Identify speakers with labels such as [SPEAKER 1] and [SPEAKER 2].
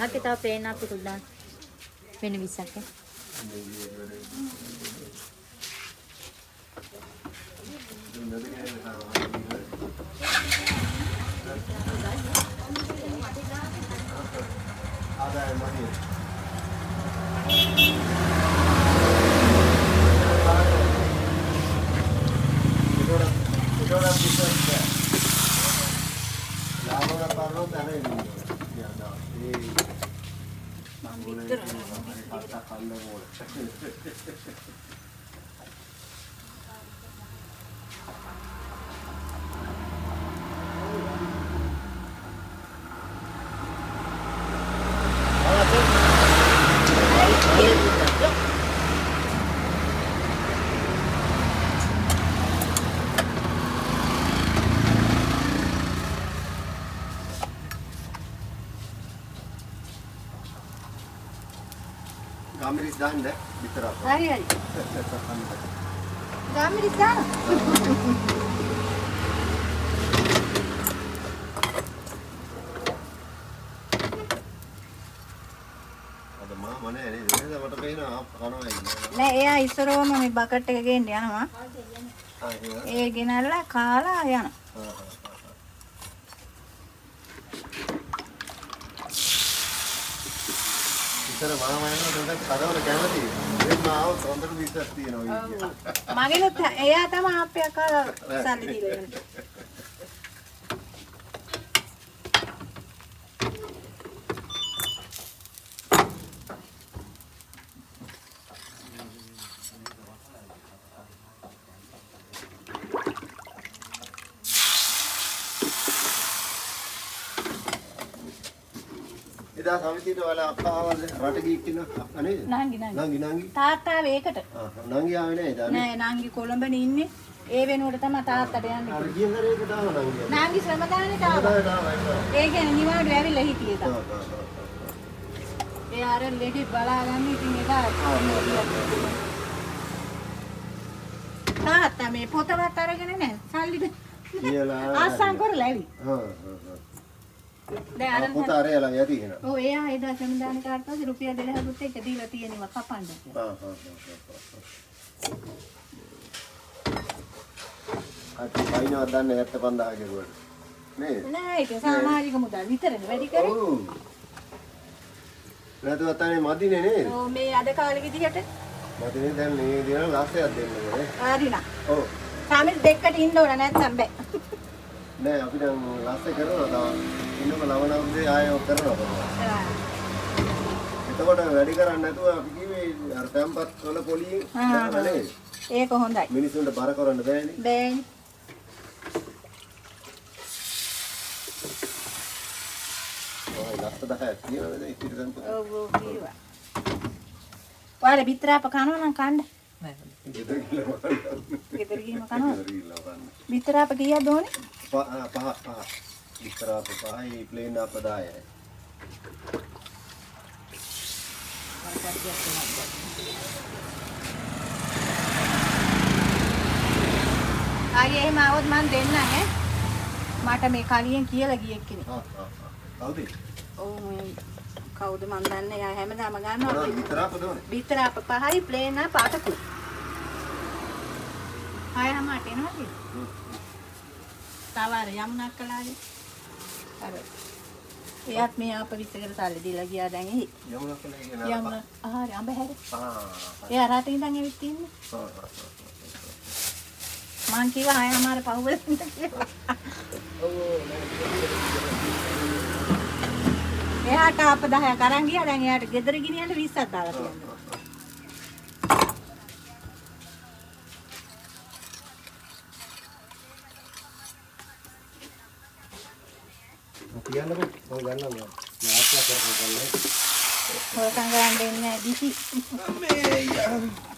[SPEAKER 1] Aku tahu plane apa tu dah. Mana bisa ke?
[SPEAKER 2] Ada yang mana? Itu orang bisa. Lama apa orang ada ini? Ya, dah. Boleh. Kata kalau boleh. Gamiris dah anda bicara apa?
[SPEAKER 1] Hari. Gamiris dah.
[SPEAKER 2] Ada mana ini? Ini dah mata pena apa kano ini?
[SPEAKER 1] Nah, ya isoro mami bucket එක ගෙන්න යනවා. ඒ ගෙනල්ලා කාලා යනවා.
[SPEAKER 2] ඉතර මම එනවා දැන් කරවල කැමති. එන්න ආව හොඳට විශ්වාස තියෙනවා කියන්නේ.
[SPEAKER 1] මගෙනුත් එයා තමයි අපේ අක්කා සල්ලි දීලා ඉන්නේ.
[SPEAKER 2] ඉතින් සමිතියට වල අක්කාවල් රට ගිහින් ඉන්නවා නේද? නංගි.
[SPEAKER 1] තාත්තා වේකට.
[SPEAKER 2] නංගි ආවේ නේද?
[SPEAKER 1] නෑ නංගි කොළඹනේ ඉන්නේ. ඒ වෙනුවට තමයි තාත්තට යන්නේ.
[SPEAKER 2] අර ගියන් දරේකට ආව නංගි.
[SPEAKER 1] නංගි ශ්‍රමදානෙට ආවා. ඒ කියන්නේ නිවාඩු ඇවිල්ලා හිටියේ තා. ඒ අර ලෙඩි බලාගන්න ඉතින් ඒක තාත්තා මේ පොතවත් අරගෙන නැහැ. සල්ලි
[SPEAKER 2] කියලා
[SPEAKER 1] ආසං කරලා ඇවි. දැන් අර
[SPEAKER 2] පොත අරයලා යටි එනවා.
[SPEAKER 1] ඔව් එයා එදා ශ්‍රමදාන කාර්යපස්සේ රුපියල් 2000ත් එක දීලා තියෙනවා කපන්න.
[SPEAKER 2] අති වයින්වත් දන්නේ 75000 කෙරුවට. නේද?
[SPEAKER 1] නෑ ඒක සමාජික මුදල් විතරනේ වැඩි කරේ.
[SPEAKER 2] ඔව්. නැතුව තනේ මදිනේ නේද?
[SPEAKER 1] ඔව් මේ අද කාලේ විදිහට
[SPEAKER 2] මදිනේ දැන් මේ දින ලස්සයක් දෙන්න ඕනේ.
[SPEAKER 1] හරිනා.
[SPEAKER 2] ඔව්.
[SPEAKER 1] සාමිල් දෙකට ඉන්න ඕන නැත්නම් බෑ.
[SPEAKER 2] නෑ අපි දැන් ලස්සේ කරනවා තව ඉන්නම ලවණවුදේ ආයෙ කරනවා. එතකොට වැඩි කරන්නේ නැතුව අපි කිව්වේ අර තැම්පත් වල පොලියෙන් දාලා නේද?
[SPEAKER 1] ඒක හොඳයි.
[SPEAKER 2] මිනිස්සුන්ට බර කරන්න බෑනේ.
[SPEAKER 1] බෑනේ.
[SPEAKER 2] ඔය ලස්ස 10ක් තියෙනවද ඉතින් දැන්?
[SPEAKER 1] ඔව් ඔව් කිව්වා. ඔයාලා බිත්‍රාප කනවා නම් කන්න.
[SPEAKER 2] ගෙදර ගිහලා බලන්න.
[SPEAKER 1] ගෙදර ගිහින් කනවා.
[SPEAKER 2] ගෙදර ගිහලා බලන්න.
[SPEAKER 1] බිත්‍රාප කීයද ඕනේ?
[SPEAKER 2] පහ. විතරක් පහයි ප්ලේන් අප 10යි.
[SPEAKER 1] ආයේ එහෙම આવොත් මම දෙන්නම් ඈ. මට මේ කලියෙන් කියලා ගියෙක් කෙනෙක්.
[SPEAKER 2] කවුද?
[SPEAKER 1] ඔව් කවුද මන් දන්නේ. යා හැමදාම ගන්නවා.
[SPEAKER 2] විතරක් දෝනේ.
[SPEAKER 1] බිත්‍රාප පහයි ප්ලේන් අප 8කුයි. ආයෙම මට එනවාද? තව අර යමුණක් කළාගේ. අර එයාත් මේ අප විශ්සකට සල්ලි දීලා ගියා දැන් එහි.
[SPEAKER 2] යමුණක් කළා කියන
[SPEAKER 1] යමුණ ආහරි අඹ හැරි. එයා රටේ ඉඳන් ඇවිත් තින්නේ. මං කිව්වා ආයෙම අර පහුවෙන්න කියලා.
[SPEAKER 2] ඔව්
[SPEAKER 1] එයාට අප 10ක් අරන් ගියා. දැන් එයාට ගෙදර ගෙනියන්න 20ක් දාලා තියෙනවා.
[SPEAKER 2] තියන්නකො මම ගන්නවා. මම ආස්ලා කරගෙන ගන්නවා.
[SPEAKER 1] හොරකම් කරන්න දෙන්නේ නැහැ දිසි.
[SPEAKER 2] මේ